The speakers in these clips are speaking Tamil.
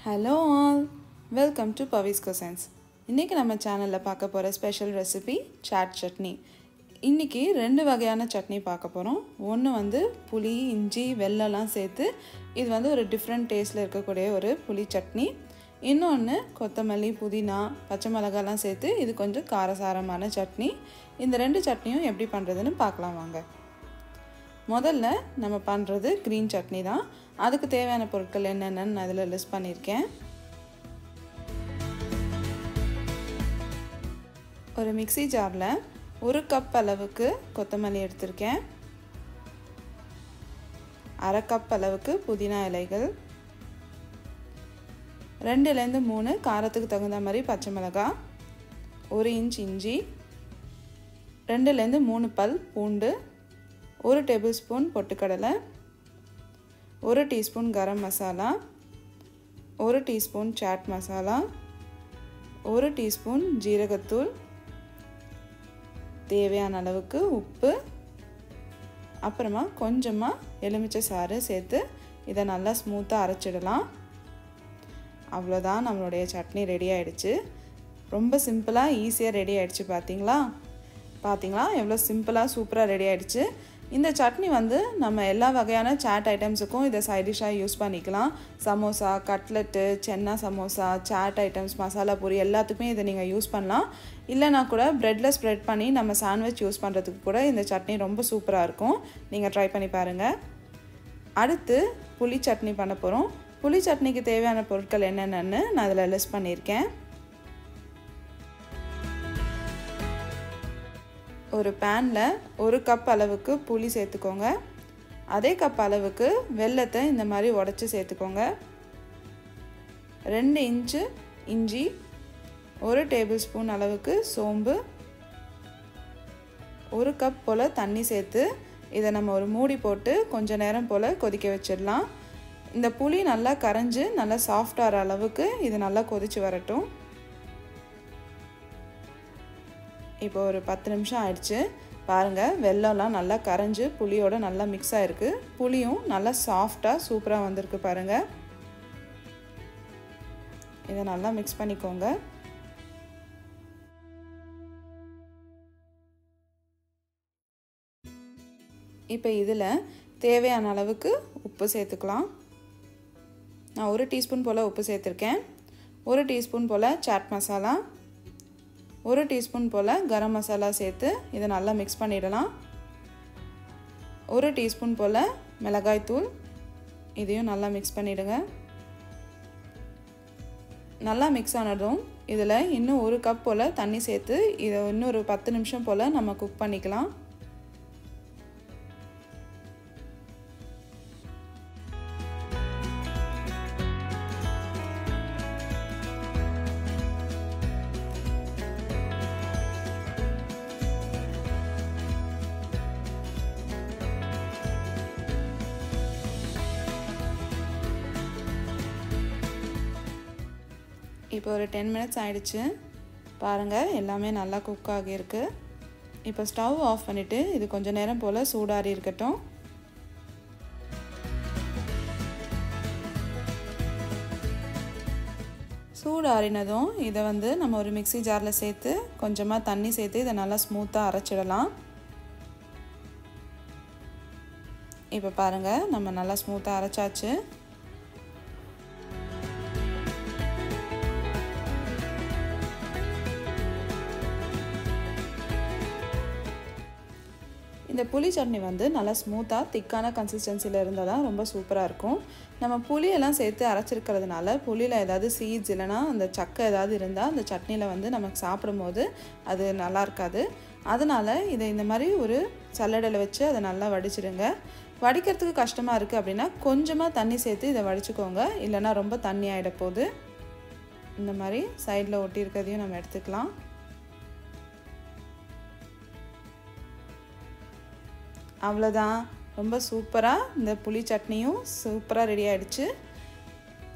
Hello all, welcome to Pavi's Cousins. இன்னைக்கு நம்ம சேனல்ல பார்க்க போற ஸ்பெஷல் ரெசிபி சாட் சட்னி. இன்னைக்கு ரெண்டு வகையான சட்னி பார்க்க போறோம். ஒன்னு வந்து புளி, இஞ்சி, வெல்லம்லாம் சேர்த்து இது வந்து ஒரு டிஃபரண்ட் டேஸ்ட்ல இருக்கக்கூடிய ஒரு புளி சட்னி. இன்னொன்னு கொத்தமல்லி, புதினா, பச்சை மிளகாய்லாம் சேர்த்து இது கொஞ்சம் காரசாரமான சட்னி. இந்த ரெண்டு சட்னியும் எப்படி பண்றதுன்னு பார்க்கலாம் வாங்க. முதல்ல நம்ம பண்றது green சட்னி தான். அதுக்கு தேவையான பொருட்கள் என்னென்னன்னு நான் இதில் லிஸ்ட் பண்ணியிருக்கேன். ஒரு மிக்ஸி ஜாரில் 1 கப் அளவுக்கு கொத்தமல்லி எடுத்திருக்கேன், 1/2 கப் அளவுக்கு புதினா இலைகள், 2லேருந்து 3 காரத்துக்கு தகுந்த மாதிரி பச்சை மிளகாய், 1 இன்ச் இஞ்சி, 2லேருந்து 3 பல் பூண்டு, 1 டேபிள் ஸ்பூன் பொட்டுக்கடலை, 1 teaspoon garam masala, 1 teaspoon chaat masala, 1 teaspoon ஜீரகத்தூள், தேவையான அளவுக்கு உப்பு, அப்புறமா கொஞ்சமாக எலுமிச்சை சாறு சேர்த்து இதை நல்லா ஸ்மூத்தாக அரைச்சிடலாம். அவ்வளோதான், நம்மளுடைய சட்னி ரெடி ஆகிடுச்சு. ரொம்ப சிம்பிளாக ஈஸியாக ரெடி ஆகிடுச்சு. பார்த்தீங்களா எவ்வளோ சிம்பிளாக சூப்பராக ரெடி ஆகிடுச்சு. இந்த சட்னி வந்து நம்ம எல்லா வகையான சாட் ஐட்டம்ஸுக்கும் இதை சைட் டிஷ்ஷாக யூஸ் பண்ணிக்கலாம். சமோசா, கட்லெட்டு, சென்னா சமோசா, சாட் ஐட்டம்ஸ், மசாலா பூரி எல்லாத்துக்குமே இதை நீங்கள் யூஸ் பண்ணலாம். இல்லைனா கூட ப்ரெட்டில் ஸ்ப்ரெட் பண்ணி நம்ம சாண்ட்விச் யூஸ் பண்ணுறதுக்கு கூட இந்த சட்னி ரொம்ப சூப்பராக இருக்கும். நீங்கள் ட்ரை பண்ணி பாருங்கள். அடுத்து புளி சட்னி பண்ண போகிறோம். புளி சட்னிக்கு தேவையான பொருட்கள் என்னென்னு நான் அதில் லிஸ்ட் பண்ணியிருக்கேன். ஒரு பேனில் 1 கப் அளவுக்கு புளி சேர்த்துக்கோங்க. அதே கப் அளவுக்கு வெல்லத்தை இந்த மாதிரி உடச்சி சேர்த்துக்கோங்க. 2 இன்ச்சு இஞ்சி, 1 டேபிள் ஸ்பூன் அளவுக்கு சோம்பு, 1 கப் போல் தண்ணி சேர்த்து இதை நம்ம ஒரு மூடி போட்டு கொஞ்ச நேரம் போல் கொதிக்க வச்சிடலாம். இந்த புளி நல்லா கரைஞ்சி நல்லா சாஃப்டாகிற அளவுக்கு இது நல்லா கொதிச்சு வரட்டும். இப்போ ஒரு 10 நிமிஷம் ஆயிடுச்சு. பாருங்கள், வெல்லம்லாம் நல்லா கரைஞ்சி புளியோட நல்லா மிக்ஸ் ஆகிருக்கு. புளியும் நல்லா சாஃப்டாக சூப்பராக வந்திருக்கு பாருங்கள். இதை நல்லா மிக்ஸ் பண்ணிக்கோங்க. இப்போ இதில் தேவையான அளவுக்கு உப்பு சேர்த்துக்கலாம். நான் 1 டீஸ்பூன் போல் உப்பு சேர்த்துருக்கேன். 1 டீஸ்பூன் போல் சாட் மசாலா, 1 டீஸ்பூன் போல் கரம் மசாலா சேர்த்து இதை நல்லா மிக்ஸ் பண்ணிடலாம். 1 டீஸ்பூன் போல் மிளகாய்த்தூள், இதையும் நல்லா மிக்ஸ் பண்ணிவிடுங்க. நல்லா மிக்ஸ் ஆனதும் இதில் இன்னும் 1 கப் போல் தண்ணி சேர்த்து இதை இன்னும் ஒரு 10 நிமிஷம் போல் நம்ம குக் பண்ணிக்கலாம். இப்போ ஒரு 10 மினிட்ஸ் ஆயிடுச்சு. பாருங்கள், எல்லாமே நல்லா குக் ஆகியிருக்கு. இப்போ ஸ்டவ் ஆஃப் பண்ணிவிட்டு இது கொஞ்சம் நேரம் போல் சூடாறி இருக்கட்டும். சூடாறினதும் இதை வந்து நம்ம ஒரு மிக்ஸி ஜாரில் சேர்த்து கொஞ்சமாக தண்ணி சேர்த்து இதை நல்லா ஸ்மூத்தாக அரைச்சிடலாம். இப்போ பாருங்கள், நம்ம நல்லா ஸ்மூத்தாக அரைச்சாச்சு. இந்த புளி சட்னி வந்து நல்லா ஸ்மூத்தாக திக்கான கன்சிஸ்டன்சியில் இருந்தால் தான் ரொம்ப சூப்பராக இருக்கும். நம்ம புளியெல்லாம் சேர்த்து அரைச்சிருக்கிறதுனால புளியில் ஏதாவது சீட்ஸ் இல்லைனா அந்த சக்கை ஏதாவது இருந்தால் அந்த சட்னியில் வந்து நமக்கு சாப்பிடும்போது அது நல்லா இருக்காது. அதனால் இதை இந்த மாதிரி ஒரு சல்லடையில் வச்சு அதை நல்லா வடிச்சிடுங்க. வடிக்கிறதுக்கு கஷ்டமாக இருக்குது அப்படின்னா கொஞ்சமாக தண்ணி சேர்த்து இதை வடிச்சுக்கோங்க, இல்லைனா ரொம்ப தண்ணி ஆகிட போகுது. இந்த மாதிரி சைடில் ஒட்டி இருக்கிறதையும் நம்ம எடுத்துக்கலாம். அவ்வளோதான், ரொம்ப சூப்பராக இந்த புளி சட்னியும் சூப்பராக ரெடி ஆகிடுச்சு.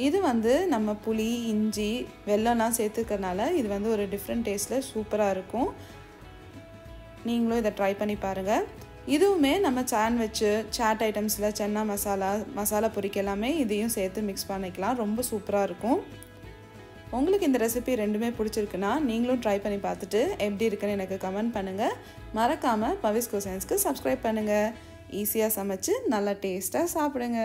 இது வந்து நம்ம புளி, இஞ்சி, வெல்லம்லாம் சேர்த்துக்கிறதுனால இது வந்து ஒரு டிஃப்ரெண்ட் டேஸ்ட்டில் சூப்பராக இருக்கும். நீங்களும் இதை ட்ரை பண்ணி பாருங்கள். இதுவுமே நம்ம சாண்ட்விச்சு சாட் ஐட்டம்ஸில் சென்னா மசாலா பொரிக்கு எல்லாமே இதையும் சேர்த்து மிக்ஸ் பண்ணிக்கலாம். ரொம்ப சூப்பராக இருக்கும். உங்களுக்கு இந்த ரெசிபி ரெண்டுமே பிடிச்சிருக்குன்னா நீங்களும் ட்ரை பண்ணி பார்த்துட்டு எப்படி இருக்குன்னு எனக்கு கமெண்ட் பண்ணுங்கள். மறக்காமல் பவிஸ் குசைன்ஸ்க்கு சப்ஸ்கிரைப் பண்ணுங்கள். ஈஸியாக சமைச்சு நல்லா டேஸ்ட்டாக சாப்பிடுங்க.